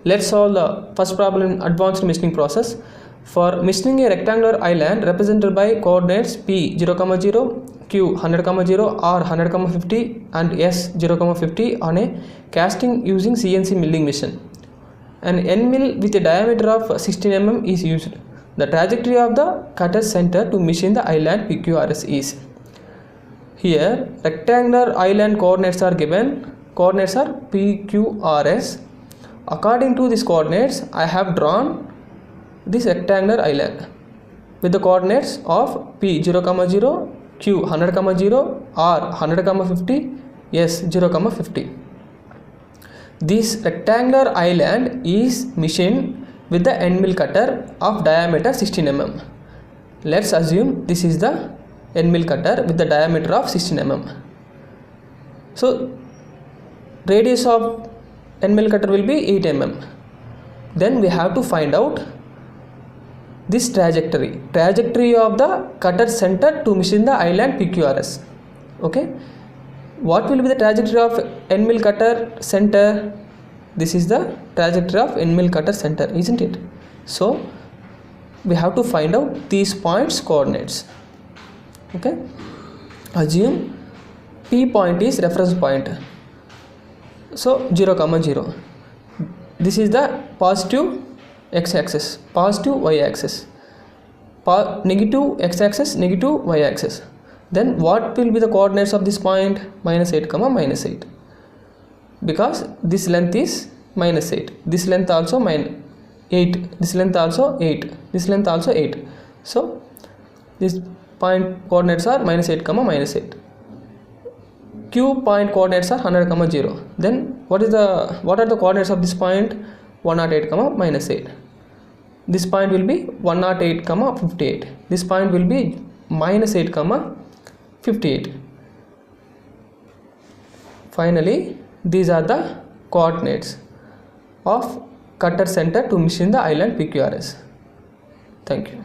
Let's solve the first problem in advanced machining process. For machining a rectangular island represented by coordinates P 0, 0, Q 100, 0, R 100, 50 and S 0, 50 on a casting using CNC milling machine. An end mill with a diameter of 16 mm is used. The trajectory of the cutter center to machine the island PQRS is. Here rectangular island coordinates are given. Coordinates are PQRS. According to these coordinates, I have drawn this rectangular island with the coordinates of P 0, 0, Q 100, 0, R 100, 50, S 0, 50. This rectangular island is machined with the end mill cutter of diameter 16 mm. Let's assume this is the end mill cutter with the diameter of 16 mm. So radius of end mill cutter will be 8 mm. Then we have to find out this trajectory of the cutter center to machine the island PQRS. Okay, what will be the trajectory of end mill cutter center? This is the trajectory of end mill cutter center, isn't it? So we have to find out these points coordinates. Okay, assume P point is reference point. So 0, 0. This is the positive x-axis, positive y-axis, negative x-axis, negative y-axis. Then what will be the coordinates of this point? -8, -8. Because this length is -8. This length also -8. This length also 8. This length also 8. So this point coordinates are -8, -8. Q point coordinates are 100, 0. Then what are the coordinates of this point? 108, -8. This point will be 108, 58. This point will be -8, 58. Finally, these are the coordinates of cutter center to machine the island PQRS. Thank you.